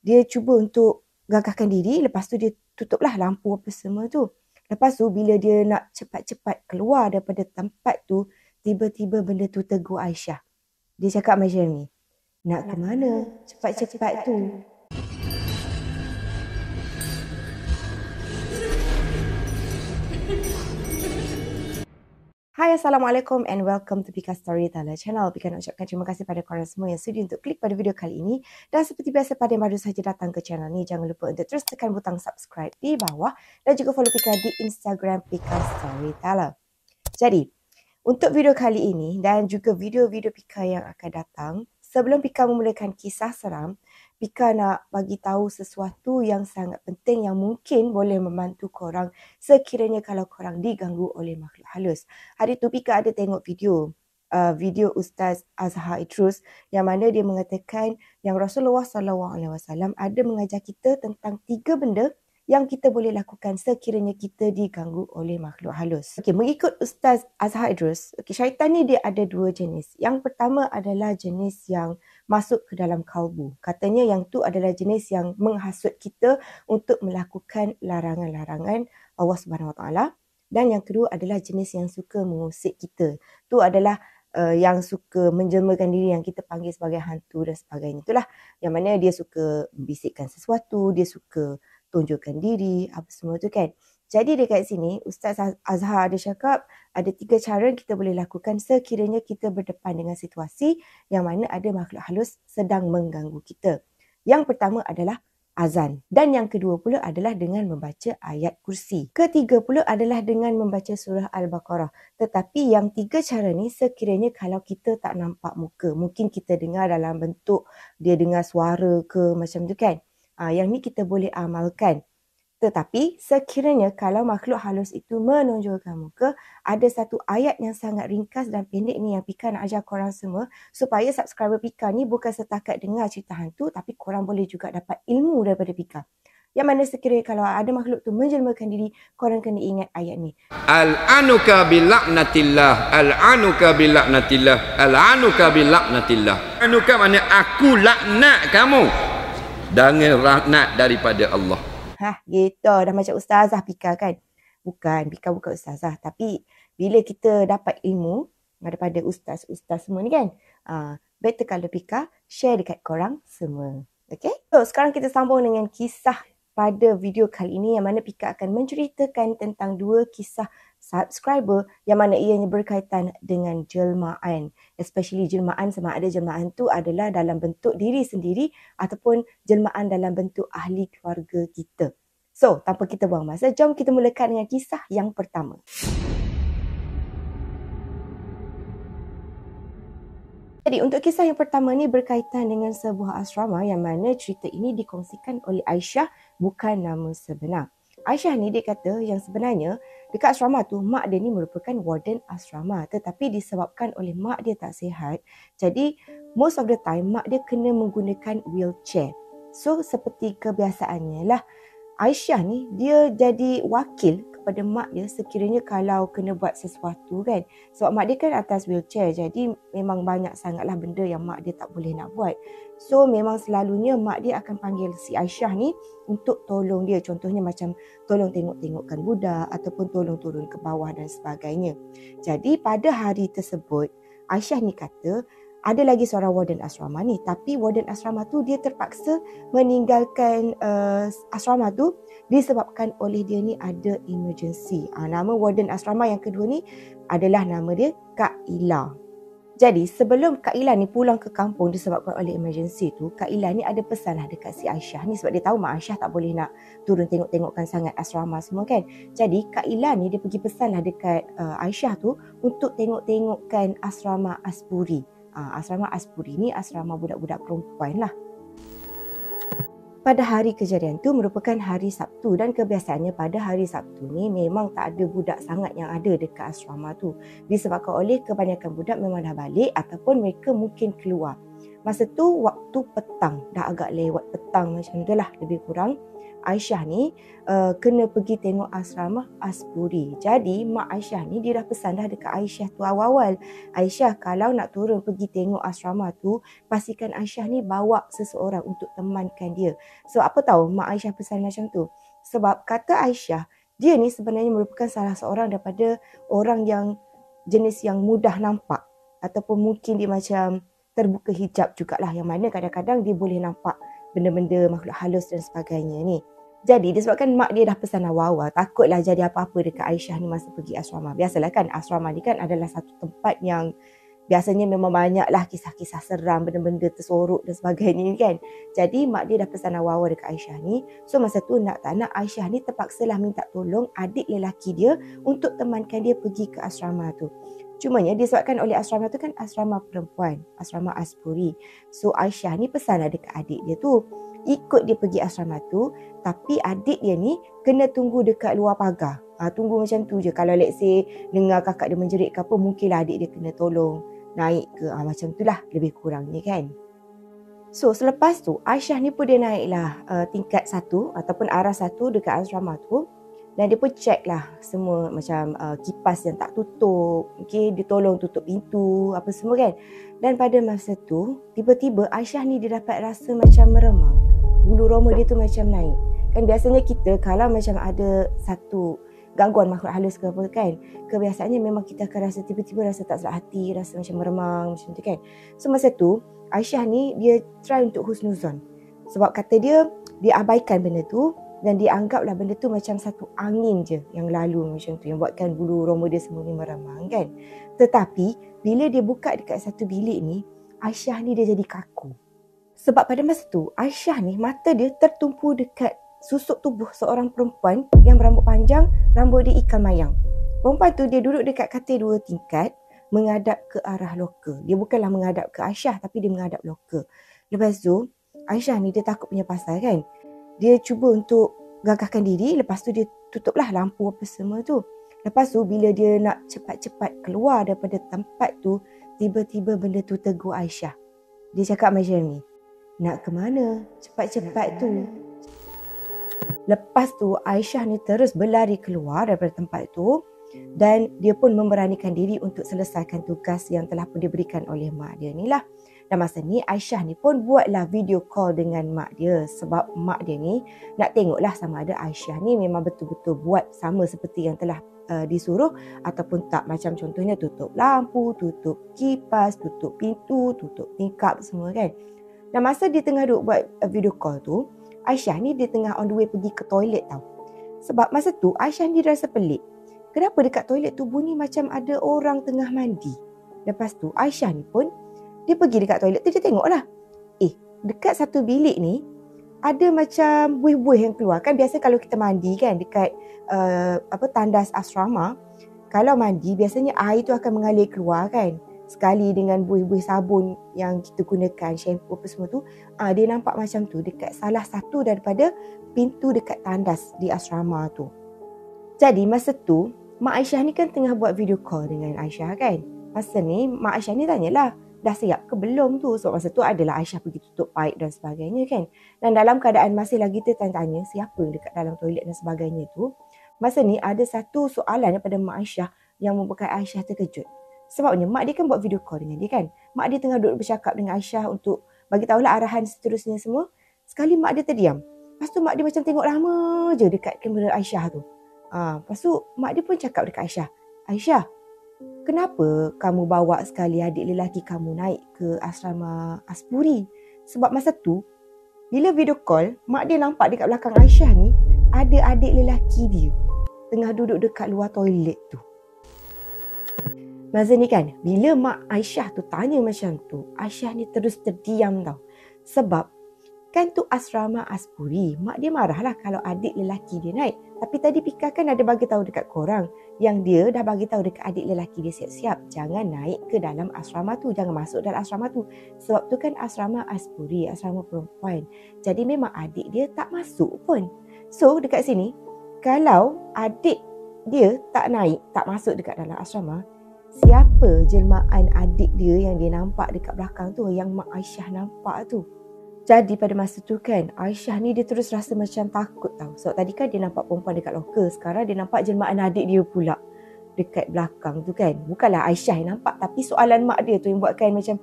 dia cuba untuk gagahkan diri, lepas tu dia tutuplah lampu apa semua tu. Lepas tu bila dia nak cepat-cepat keluar daripada tempat tu, tiba-tiba benda tu tegur Aisyah. Dia cakap macam ni, nak ke mana cepat-cepat tu? Hai, Assalamualaikum and welcome to Pika Storyteller Channel. Pika nak ucapkan terima kasih pada korang semua yang sudi untuk klik pada video kali ini. Dan seperti biasa, pada yang baru saja datang ke channel ni, jangan lupa untuk terus tekan butang subscribe di bawah dan juga follow Pika di Instagram Pika Storyteller. Jadi, untuk video kali ini dan juga video-video Pika yang akan datang, sebelum Pika memulakan kisah seram, Pika nak bagi tahu sesuatu yang sangat penting yang mungkin boleh membantu korang sekiranya kalau korang diganggu oleh makhluk halus. Hari tu Pika ada tengok video Ustaz Azhar Idrus yang mana dia mengatakan yang Rasulullah SAW ada mengajar kita tentang 3 benda yang kita boleh lakukan sekiranya kita diganggu oleh makhluk halus. Okey, mengikut Ustaz Azhar Idrus, syaitan ni dia ada 2 jenis. Yang pertama adalah jenis yang masuk ke dalam kalbu. Katanya yang tu adalah jenis yang menghasut kita untuk melakukan larangan-larangan Allah Subhanahu Wa Taala. Dan yang kedua adalah jenis yang suka mengusik kita. Tu adalah yang suka menjelmakan diri yang kita panggil sebagai hantu dan sebagainya. Itulah yang mana dia suka membisikkan sesuatu, dia suka tunjukkan diri, apa semua tu kan. Jadi dekat sini, Ustaz Azhar ada cakap, ada 3 cara kita boleh lakukan sekiranya kita berdepan dengan situasi yang mana ada makhluk halus sedang mengganggu kita. Yang pertama adalah azan. Dan yang kedua pula adalah dengan membaca ayat kursi. Ketiga pula adalah dengan membaca surah Al-Baqarah. Tetapi yang 3 cara ni sekiranya kalau kita tak nampak muka. Mungkin kita dengar dalam bentuk dia dengar suara ke macam tu kan. Yang ni kita boleh amalkan. Tetapi sekiranya kalau makhluk halus itu menonjolkan muka, ada satu ayat yang sangat ringkas dan pendek ni yang Pika nak ajar korang semua supaya subscriber Pika ni bukan setakat dengar cerita hantu tapi korang boleh juga dapat ilmu daripada Pika. Yang mana sekiranya kalau ada makhluk tu menjelmakan diri, korang kena ingat ayat ni. Al-anuka bilaknatillah, al-anuka bilaknatillah, al-anuka bilaknatillah. Anuka maknanya aku laknat kamu dengan rahmat daripada Allah. Gitu. Dah macam ustazah Pika kan? Bukan, Pika bukan ustazah. Tapi bila kita dapat ilmu daripada ustaz-ustaz semua ni kan, better kalau Pika share dekat korang semua. Okay? So, sekarang kita sambung dengan kisah pada video kali ini yang mana Pika akan menceritakan tentang 2 kisah subscriber yang mana ianya berkaitan dengan jelmaan. Especially jelmaan, sama ada jelmaan tu adalah dalam bentuk diri sendiri ataupun jelmaan dalam bentuk ahli keluarga kita. So, tanpa kita buang masa, jom kita mulakan dengan kisah yang pertama. Jadi untuk kisah yang pertama ni berkaitan dengan sebuah asrama yang mana cerita ini dikongsikan oleh Aisyah, bukan nama sebenar. Aisyah ni dia kata yang sebenarnya dekat asrama tu mak dia ni merupakan warden asrama, tetapi disebabkan oleh mak dia tak sihat, jadi most of the time mak dia kena menggunakan wheelchair. So seperti kebiasaannya lah, Aisyah ni dia jadi wakil kepada mak dia sekiranya kalau kena buat sesuatu kan. Sebab mak dia kan atas wheelchair, jadi memang banyak sangatlah benda yang mak dia tak boleh nak buat. So memang selalunya mak dia akan panggil si Aisyah ni untuk tolong dia. Contohnya macam tolong tengok-tengokkan budak ataupun tolong turun ke bawah dan sebagainya. Jadi pada hari tersebut, Aisyah ni kata ada lagi seorang warden asrama ni, tapi warden asrama tu dia terpaksa meninggalkan asrama tu disebabkan oleh dia ni ada emergency. Nama warden asrama yang kedua ni adalah nama dia Kak Ila. Jadi sebelum Kak Ila ni pulang ke kampung disebabkan oleh emergency tu, Kak Ila ni ada pesan lah dekat si Aisyah ni sebab dia tahu mak Aisyah tak boleh nak turun tengok-tengokkan sangat asrama semua kan. Jadi Kak Ila ni dia pergi pesan lah dekat Aisyah tu untuk tengok-tengokkan asrama Asburi. Asrama Asburi ni asrama budak-budak perempuan lah. Pada hari kejadian tu merupakan hari Sabtu dan kebiasaannya pada hari Sabtu ni memang tak ada budak sangat yang ada dekat asrama tu. Disebabkan oleh kebanyakan budak memang dah balik ataupun mereka mungkin keluar. Masa tu waktu petang, dah agak lewat petang macam tu lah lebih kurang. Aisyah ni kena pergi tengok asrama Aspuri. Jadi mak Aisyah ni dia dah pesan dah dekat Aisyah tu awal-awal. Aisyah kalau nak turun pergi tengok asrama tu, pastikan Aisyah ni bawa seseorang untuk temankan dia. So apa tahu mak Aisyah pesan macam tu? Sebab kata Aisyah, dia ni sebenarnya merupakan salah seorang daripada orang yang jenis yang mudah nampak. Ataupun mungkin dia macam terbuka hijab jugalah, yang mana kadang-kadang dia boleh nampak benda-benda makhluk halus dan sebagainya ni. Jadi disebabkan mak dia dah pesan awal-awal, takutlah jadi apa-apa dekat Aisyah ni masa pergi asrama. Biasalah kan, asrama ni kan adalah satu tempat yang biasanya memang banyaklah kisah-kisah seram, benda-benda tersorok dan sebagainya ni kan. Jadi mak dia dah pesan awal-awal dekat Aisyah ni. So masa tu nak tak nak Aisyah ni terpaksalah minta tolong adik lelaki dia untuk temankan dia pergi ke asrama tu. Cumanya disebabkan oleh asrama tu kan asrama perempuan, asrama Aspuri. So Aisyah ni pesan dekat adik dia tu, ikut dia pergi asrama tu, tapi adik dia ni kena tunggu dekat luar pagar. Tunggu macam tu je. Kalau let's say dengar kakak dia menjerit ke apa, mungkinlah adik dia kena tolong naik ke. Macam tu lah lebih kurangnya kan. So selepas tu Aisyah ni pun dia naiklah tingkat 1 ataupun arah 1 dekat asrama tu. Dan dia pun check lah semua macam kipas yang tak tutup. Okay, dia tolong tutup pintu apa semua kan. Dan pada masa tu tiba-tiba Aisyah ni dia dapat rasa macam meremang. Bulu roma dia tu macam naik. Kan biasanya kita kalau macam ada satu gangguan makhluk halus ke apa kan, kebiasaannya memang kita akan rasa tiba-tiba rasa tak sedap hati, rasa macam meremang macam tu kan. So masa tu Aisyah ni dia try untuk husnuzon. Sebab kata dia abaikan benda tu dan dia anggaplah benda tu macam satu angin je yang lalu macam tu, yang buatkan bulu roma dia semua ni meremang kan. Tetapi bila dia buka dekat satu bilik ni, Aisyah ni dia jadi kaku. Sebab pada masa tu Aisyah ni mata dia tertumpu dekat susuk tubuh seorang perempuan yang berambut panjang, rambut dia ikan mayang. Perempuan tu dia duduk dekat katil 2 tingkat menghadap ke arah loka. Dia bukanlah menghadap ke Aisyah tapi dia menghadap loka. Lepas tu Aisyah ni dia takut punya pasal kan. Dia cuba untuk gagahkan diri, lepas tu dia tutuplah lampu apa semua tu. Lepas tu bila dia nak cepat-cepat keluar daripada tempat tu, tiba-tiba benda tu tegur Aisyah. Dia cakap macam ni, nak ke mana? Cepat-cepat tu. Lepas tu Aisyah ni terus berlari keluar daripada tempat tu dan dia pun memberanikan diri untuk selesaikan tugas yang telah pun diberikan oleh mak dia ni lah. Dan masa ni Aisyah ni pun buatlah video call dengan mak dia. Sebab mak dia ni nak tengoklah sama ada Aisyah ni memang betul-betul buat sama seperti yang telah disuruh ataupun tak. Macam contohnya tutup lampu, tutup kipas, tutup pintu, tutup tingkap semua kan. Dan masa dia tengah duduk buat video call tu, Aisyah ni dia tengah on the way pergi ke toilet tau. Sebab masa tu Aisyah ni rasa pelik. Kenapa dekat toilet tu bunyi macam ada orang tengah mandi. Lepas tu Aisyah ni pun dia pergi dekat toilet tu, dia tengoklah. Dekat satu bilik ni ada macam buih-buih yang keluar. Kan biasa kalau kita mandi kan dekat tandas asrama, kalau mandi biasanya air tu akan mengalir keluar kan. Sekali dengan buih-buih sabun yang kita gunakan, shampoo apa semua tu, dia nampak macam tu dekat salah satu daripada pintu dekat tandas di asrama tu. Jadi masa tu Mak Aisyah ni kan tengah buat video call dengan Aisyah kan. Masa ni Mak Aisyah ni tanyalah, dah siap ke belum tu? So masa tu adalah Aisyah pergi tutup paip dan sebagainya kan. Dan dalam keadaan masih lagi tanya siapa dekat dalam toilet dan sebagainya tu, masa ni ada satu soalan daripada Mak Aisyah yang membuatkan Aisyah terkejut. Sebabnya mak dia kan buat video call dengan dia kan. Mak dia tengah duduk bercakap dengan Aisyah untuk bagi tahulah arahan seterusnya semua. Sekali mak dia terdiam. Lepas tu mak dia macam tengok lama je dekat kamera Aisyah tu. Lepas tu mak dia pun cakap dekat Aisyah, Aisyah, kenapa kamu bawa sekali adik lelaki kamu naik ke asrama Aspuri? Sebab masa tu, bila video call, mak dia nampak dekat belakang Aisyah ni, ada adik lelaki dia tengah duduk dekat luar toilet tu. Masa ni kan, bila mak Aisyah tu tanya macam tu, Aisyah ni terus terdiam tau. Sebab kan tu asrama Aspuri, mak dia marahlah kalau adik lelaki dia naik. Tapi tadi Pika kan ada bagi tahu dekat korang yang dia dah bagi tahu dekat adik lelaki dia siap-siap jangan naik ke dalam asrama tu, jangan masuk dalam asrama tu. Sebab tu kan asrama Aspuri, asrama perempuan. Jadi memang adik dia tak masuk pun. So dekat sini, kalau adik dia tak naik, tak masuk dekat dalam asrama, siapa jelmaan adik dia yang dia nampak dekat belakang tu, yang mak Aisyah nampak tu? Jadi pada masa tu kan, Aisyah ni dia terus rasa macam takut tau. Sebab tadi kan dia nampak perempuan dekat loker. Sekarang dia nampak jelmaan adik dia pula dekat belakang tu kan. Bukanlah Aisyah yang nampak, tapi soalan mak dia tu yang buatkan macam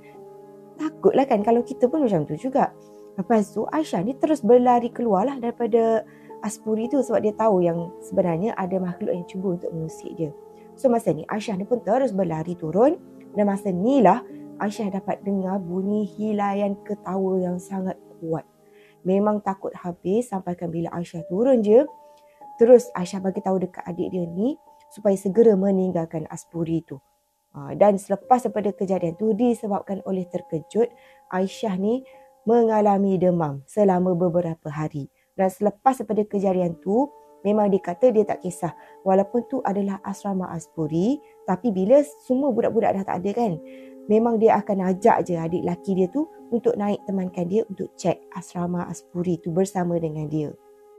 takut lah kan. Kalau kita pun macam tu juga. Lepas tu Aisyah ni terus berlari keluar lah daripada Aspuri tu. Sebab dia tahu yang sebenarnya ada makhluk yang cuba untuk mengusik dia. So masa ni Aisyah ni pun terus berlari turun. Dan masa ni lah Aisyah dapat dengar bunyi hilayan ketawa yang sangat kuat. Memang takut habis sampaikan bila Aisyah turun je. Terus Aisyah bagi tahu dekat adik dia ni supaya segera meninggalkan Aspuri tu. Dan selepas daripada kejadian tu disebabkan oleh terkejut, Aisyah ni mengalami demam selama beberapa hari. Dan selepas daripada kejadian tu, memang dia kata dia tak kisah. Walaupun tu adalah asrama Aspuri, tapi bila semua budak-budak dah tak ada kan, memang dia akan ajak je adik lelaki dia tu untuk naik temankan dia untuk cek asrama Aspuri tu bersama dengan dia.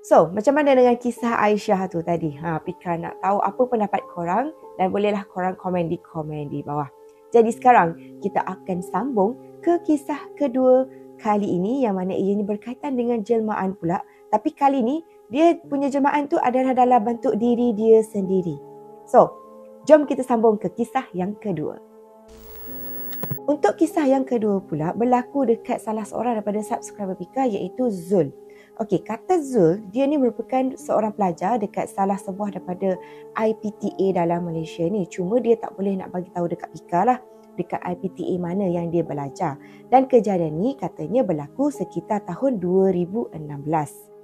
So, macam mana dengan kisah Aisyah tu tadi? Pika nak tahu apa pendapat korang dan bolehlah korang komen di bawah. Jadi sekarang kita akan sambung ke kisah kedua kali ini yang mana ianya berkaitan dengan jelmaan pula. Tapi kali ni dia punya jelmaan tu adalah dalam bentuk diri dia sendiri. So, jom kita sambung ke kisah yang kedua. Untuk kisah yang kedua pula berlaku dekat salah seorang daripada subscriber Pika iaitu Zul. Okey, kata Zul, dia ni merupakan seorang pelajar dekat salah sebuah daripada IPTA dalam Malaysia ni. Cuma dia tak boleh nak bagi tahu dekat Pika lah dekat IPTA mana yang dia belajar. Dan kejadian ni katanya berlaku sekitar tahun 2016.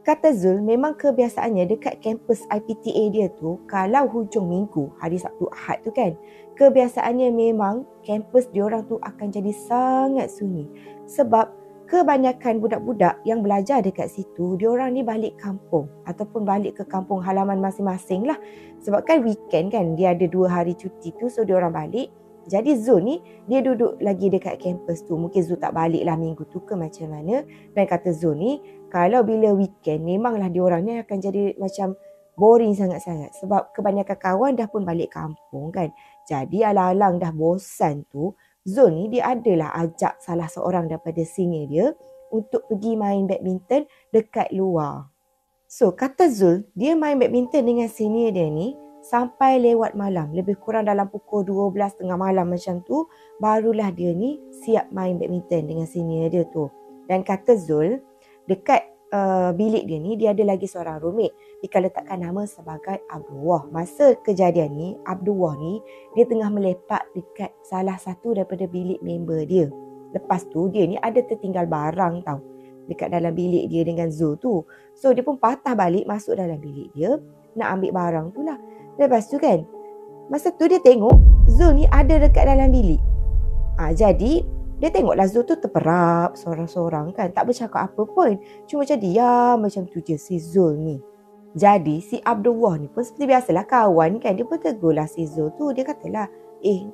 Kata Zul, memang kebiasaannya dekat kampus IPTA dia tu, kalau hujung minggu, hari Sabtu Ahad tu kan, kebiasaannya memang kampus diorang tu akan jadi sangat sunyi. Sebab kebanyakan budak-budak yang belajar dekat situ, diorang ni balik kampung ataupun balik ke kampung halaman masing-masing lah. Sebab kan weekend kan, dia ada 2 hari cuti tu, so diorang balik. Jadi Zul ni, dia duduk lagi dekat kampus tu. Mungkin Zul tak balik lah minggu tu ke macam mana. Dan kata Zul ni, kalau bila weekend, memanglah diorang ni akan jadi macam boring sangat-sangat. Sebab kebanyakan kawan dah pun balik kampung kan. Jadi alang-alang dah bosan tu, Zul ni dia adalah ajak salah seorang daripada senior dia untuk pergi main badminton dekat luar. So kata Zul, dia main badminton dengan senior dia ni sampai lewat malam. Lebih kurang dalam pukul 12 tengah malam macam tu, barulah dia ni siap main badminton dengan senior dia tu. Dan kata Zul, dekat bilik dia ni, dia ada lagi seorang roommate. Pika letakkan nama sebagai Abdullah. Masa kejadian ni, Abdullah ni, dia tengah melepak dekat salah satu daripada bilik member dia. Lepas tu, dia ni ada tertinggal barang tau dekat dalam bilik dia dengan Zul tu. So, dia pun patah balik masuk dalam bilik dia, nak ambil barang tu lah. Lepas tu kan, masa tu dia tengok Zul ni ada dekat dalam bilik. Jadi dia tengoklah Zul tu terperap seorang-seorang kan, tak bercakap apa pun. Cuma macam diam macam tu je si Zul ni. Jadi si Abdullah ni pun seperti biasalah kawan kan, dia pun tegurlah si Zul tu. Dia katalah,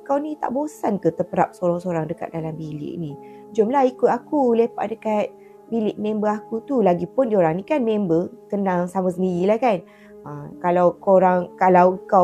kau ni tak bosan ke terperap seorang-seorang dekat dalam bilik ni? Jomlah ikut aku lepak dekat bilik member aku tu. Lagipun diorang ni kan member, kenal sama sendirilah kan. Kalau kau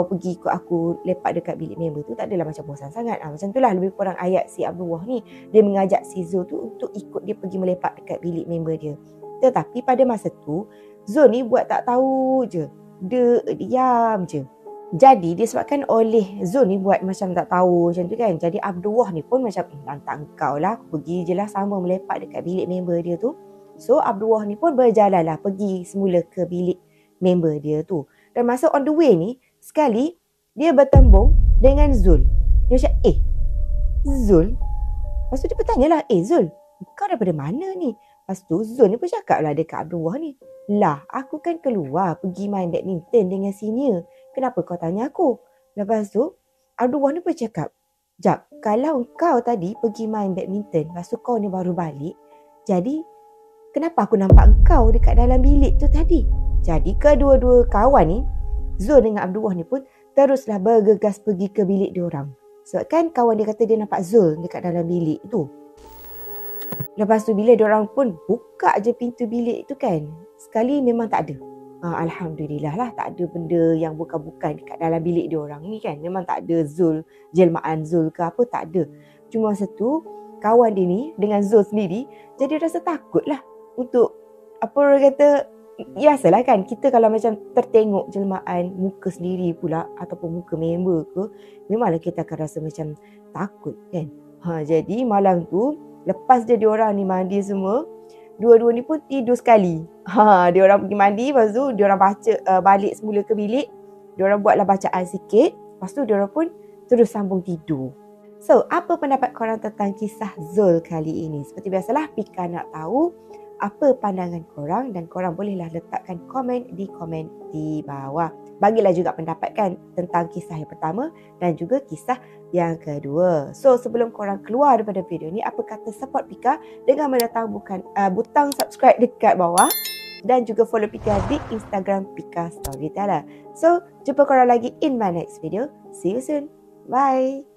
pergi ikut aku lepak dekat bilik member tu, tak adalah macam bosan sangat. Macam itulah lebih kurang ayat si Abdullah ni. Dia mengajak si Zul tu untuk ikut dia pergi melepak dekat bilik member dia. Tetapi pada masa tu, Zul ni buat tak tahu je. Dia diam je. Jadi disebabkan oleh Zul ni buat macam tak tahu macam tu kan. Jadi Abdullah ni pun macam, lantak kau lah, aku pergi je lah sama melepak dekat bilik member dia tu. So Abdullah ni pun berjalan lah pergi semula ke bilik member dia tu. Dan masa on the way ni, sekali dia bertembung dengan Zul. Dia macam, Zul? Lepas tu dia bertanya lah, Zul, kau daripada mana ni? Lepas tu Zul ni pun cakap lah dekat Abdullah ni, lah aku kan keluar pergi main badminton dengan senior. Kenapa kau tanya aku? Lepas tu Abdullah ni pun cakap, Jap, kalau kau tadi pergi main badminton, lepas tu kau ni baru balik, jadi kenapa aku nampak kau dekat dalam bilik tu tadi? Jadi kedua-dua kawan ni, Zul dengan Abdullah ni pun teruslah bergegas pergi ke bilik diorang. Sebab kan kawan dia kata dia nampak Zul dekat dalam bilik tu. Lepas tu bila diorang pun buka je pintu bilik tu kan, sekali memang tak ada. Alhamdulillah lah, tak ada benda yang bukan-bukan dekat dalam bilik diorang ni kan. Memang tak ada Zul, jelmaan Zul ke apa, tak ada. Cuma masa tu kawan dia ni dengan Zul sendiri jadi rasa takut lah. untuk apa orang kata, biasalah kan kita kalau macam tertengok jelmaan muka sendiri pula ataupun muka member ke, memanglah kita akan rasa macam takut kan. Jadi malam tu lepas dia diorang ni mandi semua, dua-dua ni pun tidur sekali. Diorang pergi mandi, lepas tu diorang baca balik semula ke bilik, diorang buatlah bacaan sikit, lepas tu diorang pun terus sambung tidur. So, apa pendapat korang tentang kisah Zul kali ini? Seperti biasalah, Pika nak tahu apa pandangan korang dan korang bolehlah letakkan komen di bawah. Bagilah juga pendapat kan tentang kisah yang pertama dan juga kisah yang kedua. So, sebelum korang keluar daripada video ni, apa kata support Pika dengan menekan butang subscribe dekat bawah dan juga follow Pika di Instagram Pika Storyteller. So, jumpa korang lagi in my next video. See you soon. Bye.